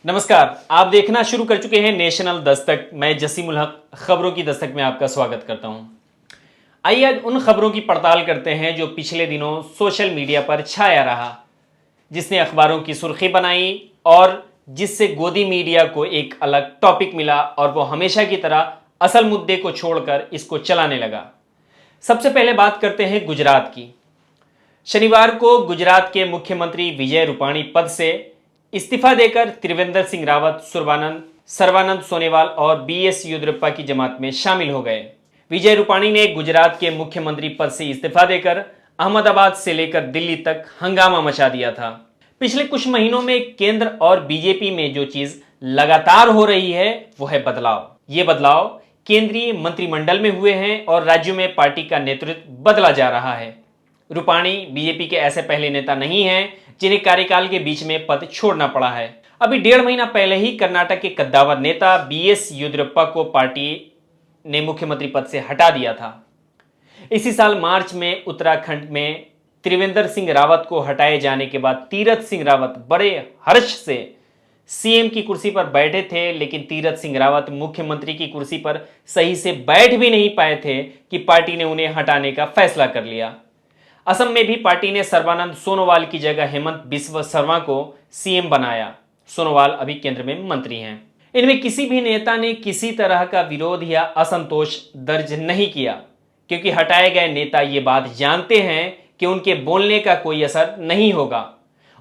नमस्कार, आप देखना शुरू कर चुके हैं नेशनल दस्तक। मैं जसीमुल हक खबरों की दस्तक में आपका स्वागत करता हूं। आइए आज उन खबरों की पड़ताल करते हैं जो पिछले दिनों सोशल मीडिया पर छाया रहा, जिसने अखबारों की सुर्खी बनाई और जिससे गोदी मीडिया को एक अलग टॉपिक मिला और वो हमेशा की तरह असल मुद्दे को छोड़कर इसको चलाने लगा। सबसे पहले बात करते हैं गुजरात की। शनिवार को गुजरात के मुख्यमंत्री विजय रूपाणी पद से इस्तीफा देकर त्रिवेंद्र सिंह रावत, सर्बानंद सोनोवाल और बीएस येदियुरप्पा की जमात में शामिल हो गए। विजय रूपाणी ने गुजरात के मुख्यमंत्री पद से इस्तीफा देकर अहमदाबाद से लेकर दिल्ली तक हंगामा मचा दिया था। पिछले कुछ महीनों में केंद्र और बीजेपी में जो चीज लगातार हो रही है वो है बदलाव। ये बदलाव केंद्रीय मंत्रिमंडल में हुए हैं और राज्यों में पार्टी का नेतृत्व बदला जा रहा है। रूपाणी बीजेपी के ऐसे पहले नेता नहीं हैं जिन्हें कार्यकाल के बीच में पद छोड़ना पड़ा है। अभी 1.5 महीना पहले ही कर्नाटक के कद्दावर नेता बीएस येदियुरप्पा को पार्टी ने मुख्यमंत्री पद से हटा दिया था। इसी साल मार्च में उत्तराखंड में त्रिवेंद्र सिंह रावत को हटाए जाने के बाद तीरथ सिंह रावत बड़े हर्ष से सीएम की कुर्सी पर बैठे थे, लेकिन तीरथ सिंह रावत मुख्यमंत्री की कुर्सी पर सही से बैठ भी नहीं पाए थे कि पार्टी ने उन्हें हटाने का फैसला कर लिया। असम में भी पार्टी ने सर्बानंद सोनोवाल की जगह हेमंत बिस्वा शर्मा को सीएम बनाया। सोनोवाल अभी केंद्र में मंत्री हैं। इनमें किसी भी नेता ने किसी तरह का विरोध या असंतोष दर्ज नहीं किया, क्योंकि हटाए गए नेता ये बात जानते हैं कि उनके बोलने का कोई असर नहीं होगा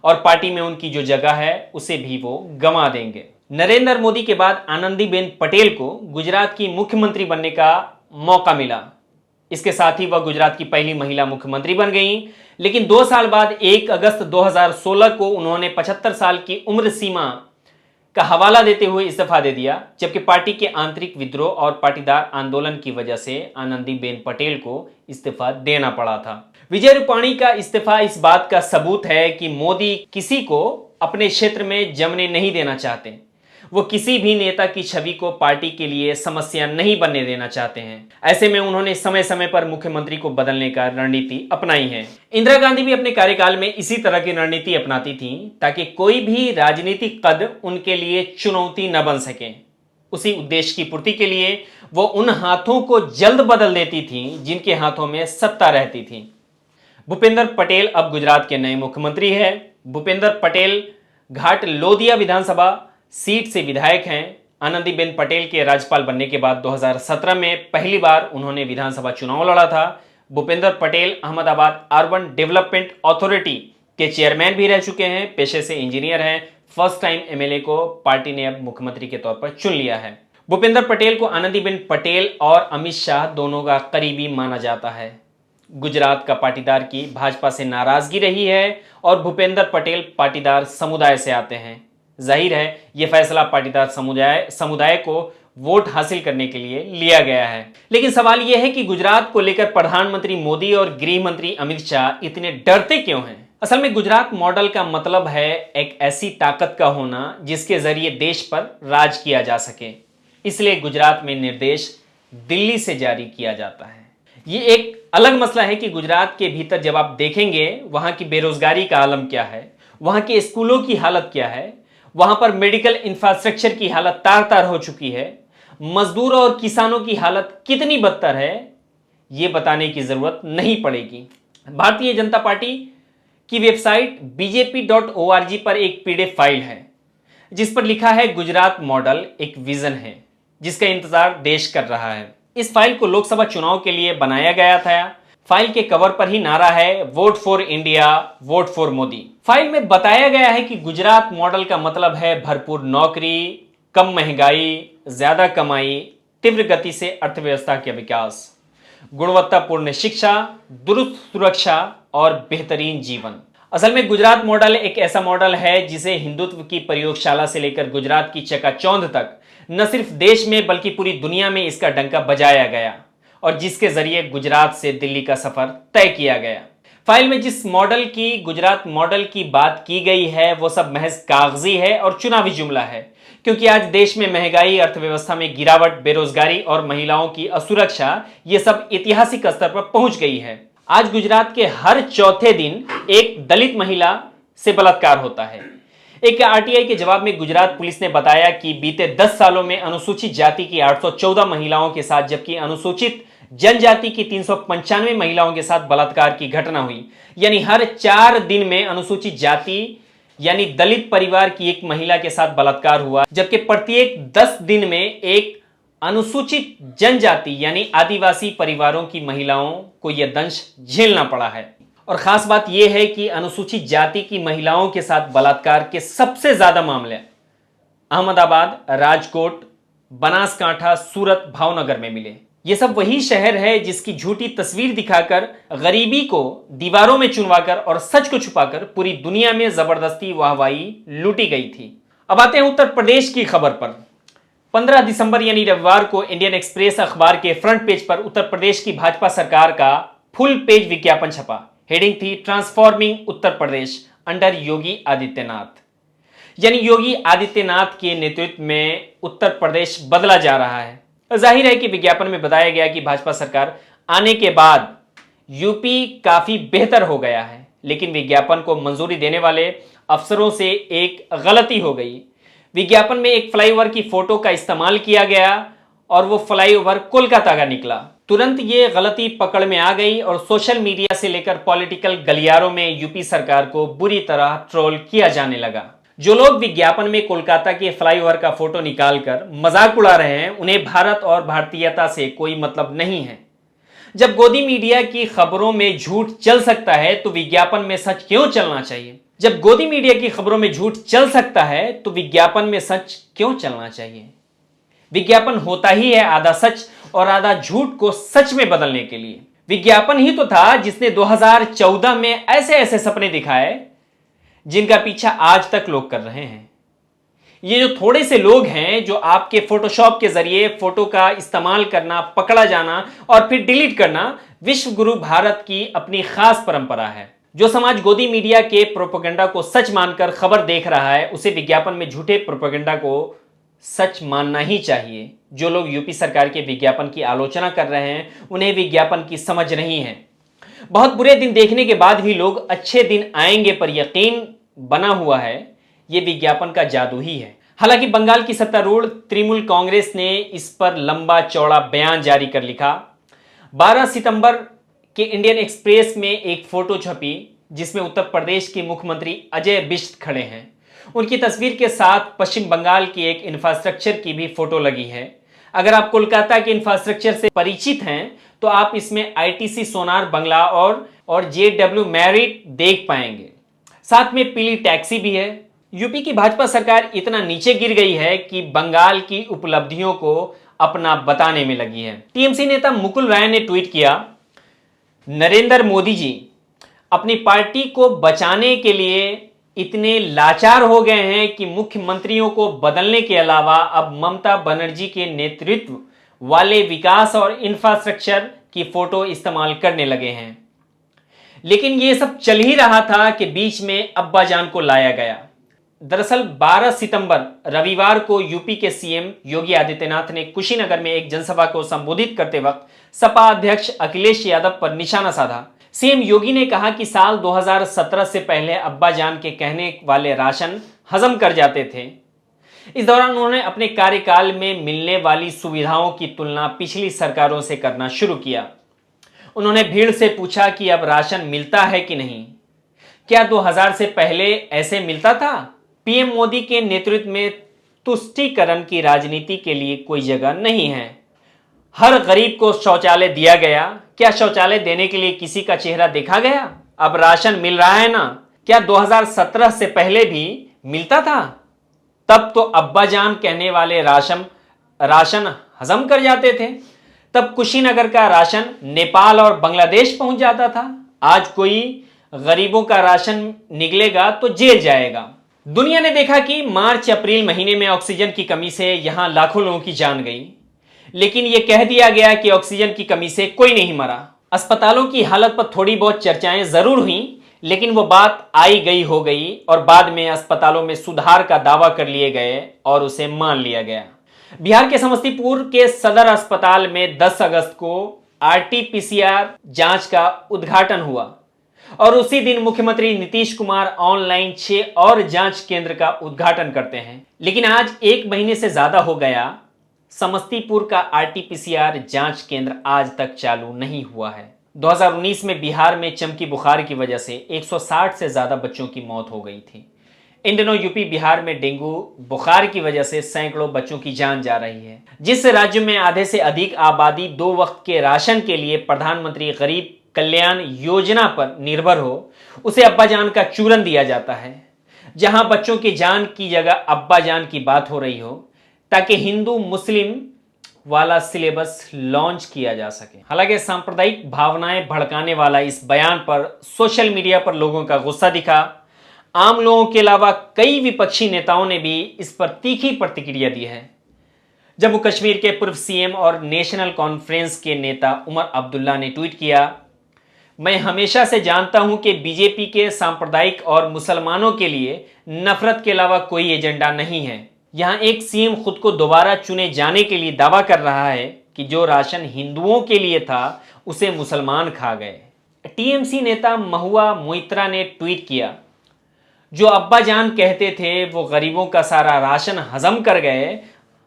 और पार्टी में उनकी जो जगह है उसे भी वो गंवा देंगे। नरेंद्र मोदी के बाद आनंदीबेन पटेल को गुजरात की मुख्यमंत्री बनने का मौका मिला। इसके साथ ही वह गुजरात की पहली महिला मुख्यमंत्री बन गईं, लेकिन 2 साल बाद 1 अगस्त 2016 को उन्होंने 75 साल की उम्र सीमा का हवाला देते हुए इस्तीफा दे दिया, जबकि पार्टी के आंतरिक विद्रोह और पाटीदार आंदोलन की वजह से आनंदीबेन पटेल को इस्तीफा देना पड़ा था। विजय रूपाणी का इस्तीफा इस बात का सबूत है कि मोदी किसी को अपने क्षेत्र में जमने नहीं देना चाहते। वो किसी भी नेता की छवि को पार्टी के लिए समस्या नहीं बनने देना चाहते हैं। ऐसे में उन्होंने समय समय पर मुख्यमंत्री को बदलने का रणनीति अपनाई है। इंदिरा गांधी भी अपने कार्यकाल में इसी तरह की रणनीति अपनाती थीं, ताकि कोई भी राजनीतिक कद उनके लिए चुनौती न बन सके। उसी उद्देश्य की पूर्ति के लिए वो उन हाथों को जल्द बदल देती थीं जिनके हाथों में सत्ता रहती थी। भूपेंद्र पटेल अब गुजरात के नए मुख्यमंत्री है। भूपेंद्र पटेल घाट लोदिया विधानसभा सीट से विधायक हैं। आनंदीबेन पटेल के राज्यपाल बनने के बाद 2017 में पहली बार उन्होंने विधानसभा चुनाव लड़ा था। Bhupendra Patel Ahmedabad urban development authority के चेयरमैन भी रह चुके हैं। पेशे से इंजीनियर हैं। फर्स्ट टाइम एमएलए को पार्टी ने अब मुख्यमंत्री के तौर पर चुन लिया है। भूपेंद्र पटेल को आनंदीबेन पटेल और अमित शाह दोनों का करीबी माना जाता है। गुजरात का पाटीदार की भाजपा से नाराजगी रही है और भूपेंद्र पटेल पाटीदार समुदाय से आते हैं। जाहिर है यह फैसला पाटीदार समुदाय को वोट हासिल करने के लिए लिया गया है। लेकिन सवाल यह है कि गुजरात को लेकर प्रधानमंत्री मोदी और गृह मंत्री अमित शाह इतने डरते क्यों हैं? असल में गुजरात मॉडल का मतलब है एक ऐसी ताकत का होना जिसके जरिए देश पर राज किया जा सके। इसलिए गुजरात में निर्देश दिल्ली से जारी किया जाता है। ये एक अलग मसला है कि गुजरात के भीतर जब आप देखेंगे वहां की बेरोजगारी का आलम क्या है, वहां के स्कूलों की हालत क्या है, वहां पर मेडिकल इंफ्रास्ट्रक्चर की हालत तार तार हो चुकी है, मजदूर और किसानों की हालत कितनी बदतर है, यह बताने की जरूरत नहीं पड़ेगी। भारतीय जनता पार्टी की वेबसाइट bjp.org पर एक पीडीएफ फाइल है जिस पर लिखा है गुजरात मॉडल एक विजन है जिसका इंतजार देश कर रहा है। इस फाइल को लोकसभा चुनाव के लिए बनाया गया था। फाइल के कवर पर ही नारा है vote for India, vote for Modi. File में बताया गया है कि गुजरात मॉडल का मतलब है भरपूर नौकरी, कम महंगाई, ज्यादा कमाई, तीव्र गति से अर्थव्यवस्था के विकास, गुणवत्तापूर्ण शिक्षा, दुरुस्त सुरक्षा और बेहतरीन जीवन। असल में गुजरात मॉडल एक ऐसा मॉडल है जिसे हिंदुत्व की प्रयोगशाला से लेकर गुजरात की चकाचौंध तक न सिर्फ देश में बल्कि पूरी दुनिया में इसका डंका बजाया गया और जिसके जरिए गुजरात से दिल्ली का सफर तय किया गया। फाइल में जिस मॉडल की गुजरात मॉडल की बात की गई है वो सब महज कागजी है और चुनावी जुमला है, क्योंकि आज देश में महंगाई, अर्थव्यवस्था में गिरावट, बेरोजगारी और महिलाओं की असुरक्षा ये सब ऐतिहासिक स्तर पर पहुंच गई है। आज गुजरात के हर चौथे दिन एक दलित महिला से बलात्कार होता है। एक आरटीआई के जवाब में गुजरात पुलिस ने बताया कि बीते 10 सालों में अनुसूचित जाति की 814 महिलाओं के साथ जबकि अनुसूचित जनजाति की 395 महिलाओं के साथ बलात्कार की घटना हुई। यानी हर 4 दिन में अनुसूचित जाति यानी दलित परिवार की एक महिला के साथ बलात्कार हुआ, जबकि प्रत्येक 10 दिन में एक अनुसूचित जनजाति यानी आदिवासी परिवारों की महिलाओं को यह दंश झेलना पड़ा है। और खास बात यह है कि अनुसूचित जाति की महिलाओं के साथ बलात्कार के सबसे ज्यादा मामले अहमदाबाद, राजकोट, बनासकांठा, सूरत, भावनगर में मिले। यह सब वही शहर है जिसकी झूठी तस्वीर दिखाकर, गरीबी को दीवारों में चुनवाकर और सच को छुपाकर पूरी दुनिया में जबरदस्ती वाहवाही लूटी गई थी। अब आते हैं उत्तर प्रदेश की खबर पर। 15 दिसंबर यानी रविवार को इंडियन एक्सप्रेस अखबार के फ्रंट पेज पर उत्तर प्रदेश की भाजपा सरकार का फुल पेज विज्ञापन छपा। हेडिंग थी ट्रांसफॉर्मिंग उत्तर प्रदेश अंडर योगी आदित्यनाथ। यानी योगी आदित्यनाथ के नेतृत्व में उत्तर प्रदेश बदला जा रहा है। जाहिर है कि विज्ञापन में बताया गया कि भाजपा सरकार आने के बाद यूपी काफी बेहतर हो गया है, लेकिन विज्ञापन को मंजूरी देने वाले अफसरों से एक गलती हो गई। विज्ञापन में एक फ्लाईओवर की फोटो का इस्तेमाल किया गया और वो फ्लाईओवर कोलकाता का निकला। तुरंत ये गलती पकड़ में आ गई और सोशल मीडिया से लेकर पॉलिटिकल गलियारों में यूपी सरकार को बुरी तरह ट्रोल किया जाने लगा। जो लोग विज्ञापन में कोलकाता के फ्लाईओवर का फोटो निकालकर मजाक उड़ा रहे हैं, उन्हें भारत और भारतीयता से कोई मतलब नहीं है। जब गोदी मीडिया की खबरों में झूठ चल सकता है तो विज्ञापन में सच क्यों चलना चाहिए? जब गोदी मीडिया की खबरों में झूठ चल सकता है तो विज्ञापन में सच क्यों चलना चाहिए? विज्ञापन होता ही है आधा सच और आधा झूठ को सच में बदलने के लिए। विज्ञापन ही तो था जिसने 2014 में ऐसे ऐसे सपने दिखाए जिनका पीछा आज तक लोग कर रहे हैं। ये जो थोड़े से लोग हैं जो आपके फोटोशॉप के जरिए फोटो का इस्तेमाल करना, पकड़ा जाना और फिर डिलीट करना विश्व गुरु भारत की अपनी खास परंपरा है। जो समाज गोदी मीडिया के प्रोपेगेंडा को सच मानकर खबर देख रहा है, उसे विज्ञापन में झूठे प्रोपेगेंडा को सच मानना ही चाहिए। जो लोग यूपी सरकार के विज्ञापन की आलोचना कर रहे हैं, उन्हें विज्ञापन की समझ नहीं है। बहुत बुरे दिन देखने के बाद भी लोग अच्छे दिन आएंगे पर यकीन बना हुआ है, ये विज्ञापन का जादू ही है। हालांकि बंगाल की सत्तारूढ़ तृणमूल कांग्रेस ने इस पर लंबा चौड़ा बयान जारी कर लिखा। 12 सितंबर के इंडियन एक्सप्रेस में एक फोटो छपी जिसमें उत्तर प्रदेश के मुख्यमंत्री अजय बिष्ट खड़े हैं। उनकी तस्वीर के साथ पश्चिम बंगाल की एक इंफ्रास्ट्रक्चर की भी फोटो लगी है। अगर आप कोलकाता के इंफ्रास्ट्रक्चर से परिचित हैं तो आप इसमें आईटीसी सोनार बंगला और जेडब्ल्यू मैरिट देख पाएंगे। साथ में पीली टैक्सी भी है। यूपी की भाजपा सरकार इतना नीचे गिर गई है कि बंगाल की उपलब्धियों को अपना बताने में लगी है। टीएमसी नेता मुकुल राय ने ट्वीट किया, नरेंद्र मोदी जी अपनी पार्टी को बचाने के लिए इतने लाचार हो गए हैं कि मुख्यमंत्रियों को बदलने के अलावा अब ममता बनर्जी के नेतृत्व वाले विकास और इंफ्रास्ट्रक्चर की फोटो इस्तेमाल करने लगे हैं। लेकिन यह सब चल ही रहा था कि बीच में अब्बाजान को लाया गया। दरअसल 12 सितंबर रविवार को यूपी के सीएम योगी आदित्यनाथ ने कुशीनगर में एक जनसभा को संबोधित करते वक्त सपा अध्यक्ष अखिलेश यादव पर निशाना साधा। सीएम योगी ने कहा कि साल 2017 से पहले अब्बाजान के कहने वाले राशन हजम कर जाते थे। इस दौरान उन्होंने अपने कार्यकाल में मिलने वाली सुविधाओं की तुलना पिछली सरकारों से करना शुरू किया। उन्होंने भीड़ से पूछा कि अब राशन मिलता है कि नहीं, क्या 2000 से पहले ऐसे मिलता था? पीएम मोदी के नेतृत्व में तुष्टीकरण की राजनीति के लिए कोई जगह नहीं है। हर गरीब को शौचालय दिया गया। क्या शौचालय देने के लिए किसी का चेहरा देखा गया? अब राशन मिल रहा है ना? क्या 2017 से पहले भी मिलता था? तब तो अब्बाजान कहने वाले राशन हजम कर जाते थे। तब कुशीनगर का राशन नेपाल और बांग्लादेश पहुंच जाता था। आज कोई गरीबों का राशन निकलेगा तो जेल जाएगा। दुनिया ने देखा कि मार्च अप्रैल महीने में ऑक्सीजन की कमी से यहां लाखों लोगों की जान गई, लेकिन यह कह दिया गया कि ऑक्सीजन की कमी से कोई नहीं मरा। अस्पतालों की हालत पर थोड़ी बहुत चर्चाएं जरूर हुई, लेकिन वो बात आई गई हो गई और बाद में अस्पतालों में सुधार का दावा कर लिए गए और उसे मान लिया गया। बिहार के समस्तीपुर के सदर अस्पताल में 10 अगस्त को आरटीपीसीआर जांच का उद्घाटन हुआ। और उसी दिन मुख्यमंत्री नीतीश कुमार ऑनलाइन 6 और जांच केंद्र का उद्घाटन करते हैं। लेकिन आज 1 महीने से ज्यादा हो गया, समस्तीपुर का आरटीपीसीआर जांच केंद्र आज तक चालू नहीं हुआ है। 2019 में बिहार में चमकी बुखार की वजह से 160 से ज्यादा बच्चों की मौत हो गई थी। इन दिनों यूपी बिहार में डेंगू बुखार की वजह से सैकड़ों बच्चों की जान जा रही है। जिस राज्य में आधे से अधिक आबादी 2 वक्त के राशन के लिए प्रधानमंत्री गरीब कल्याण योजना पर निर्भर हो, उसे अब्बाजान का चूरन दिया जाता है। जहां बच्चों की जान की जगह अब्बाजान की बात हो रही हो, ताकि हिंदू मुस्लिम वाला सिलेबस लॉन्च किया जा सके। हालांकि सांप्रदायिक भावनाएं भड़काने वाला इस बयान पर सोशल मीडिया पर लोगों का गुस्सा दिखा। आम लोगों के अलावा कई विपक्षी नेताओं ने भी इस पर तीखी प्रतिक्रिया दी है। जम्मू कश्मीर के पूर्व सीएम और नेशनल कॉन्फ्रेंस के नेता उमर अब्दुल्ला ने ट्वीट किया, मैं हमेशा से जानता हूं कि बीजेपी के सांप्रदायिक और मुसलमानों के लिए नफरत के अलावा कोई एजेंडा नहीं है। यहां एक सीएम खुद को दोबारा चुने जाने के लिए दावा कर रहा है कि जो राशन हिंदुओं के लिए था उसे मुसलमान खा गए। टीएमसी नेता महुआ मोइत्रा ने ट्वीट किया, जो अब्बाजान कहते थे वो गरीबों का सारा राशन हजम कर गए,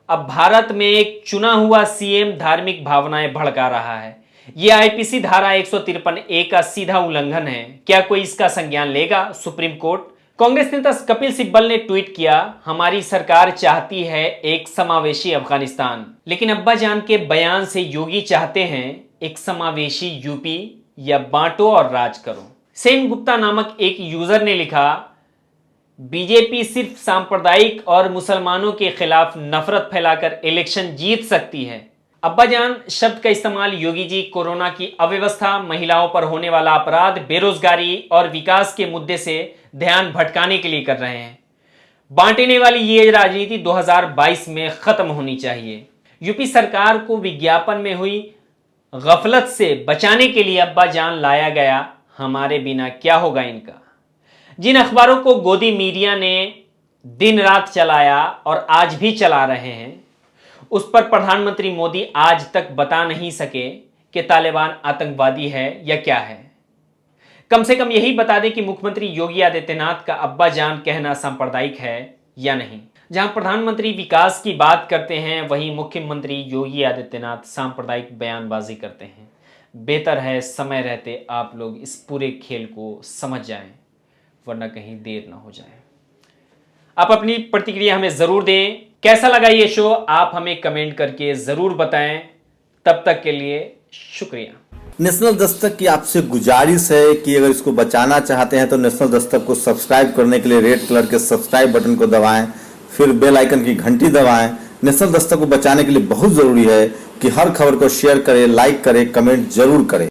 अब भारत में एक चुना हुआ सीएम धार्मिक भावनाएं भड़का रहा है। यह आईपीसी धारा 153A का सीधा उल्लंघन है। क्या कोई इसका संज्ञान लेगा सुप्रीम कोर्ट? कांग्रेस नेता कपिल सिब्बल ने ट्वीट किया, हमारी सरकार चाहती है एक समावेशी अफगानिस्तान, लेकिन अब्बाजान के बयान से योगी चाहते हैं एक समावेशी यूपी या बांटो और राज करो। सेन गुप्ता नामक एक यूजर ने लिखा, बीजेपी सिर्फ सांप्रदायिक और मुसलमानों के खिलाफ नफरत फैलाकर इलेक्शन जीत सकती है। अब्बाजान शब्द का इस्तेमाल योगी जी कोरोना की अव्यवस्था, महिलाओं पर होने वाला अपराध, बेरोजगारी और विकास के मुद्दे से ध्यान भटकाने के लिए कर रहे हैं। बांटने वाली ये राजनीति 2022 में खत्म होनी चाहिए। यूपी सरकार को विज्ञापन में हुई गफलत से बचाने के लिए अब्बाजान लाया गया, हमारे बिना क्या होगा इनका। जिन अखबारों को गोदी मीडिया ने दिन रात चलाया और आज भी चला रहे हैं, उस पर प्रधानमंत्री मोदी आज तक बता नहीं सके कि तालिबान आतंकवादी है या क्या है। कम से कम यही बता दें कि मुख्यमंत्री योगी आदित्यनाथ का अब्बाजान कहना सांप्रदायिक है या नहीं। जहां प्रधानमंत्री विकास की बात करते हैं, वहीं मुख्यमंत्री योगी आदित्यनाथ सांप्रदायिक बयानबाजी करते हैं। बेहतर है समय रहते आप लोग इस पूरे खेल को समझ जाएं, वरना कहीं देर ना हो जाए। आप अपनी प्रतिक्रिया हमें जरूर दें। कैसा लगा ये शो आप हमें कमेंट करके जरूर बताएं। तब तक के लिए शुक्रिया। नेशनल दस्तक की आपसे गुजारिश है कि अगर इसको बचाना चाहते हैं तो नेशनल दस्तक को सब्सक्राइब करने के लिए रेड कलर के सब्सक्राइब बटन को दबाएं, फिर बेल आइकन की घंटी दबाएं। नेशनल दस्तक को बचाने के लिए बहुत जरूरी है कि हर खबर को शेयर करें, लाइक करें, कमेंट जरूर करें।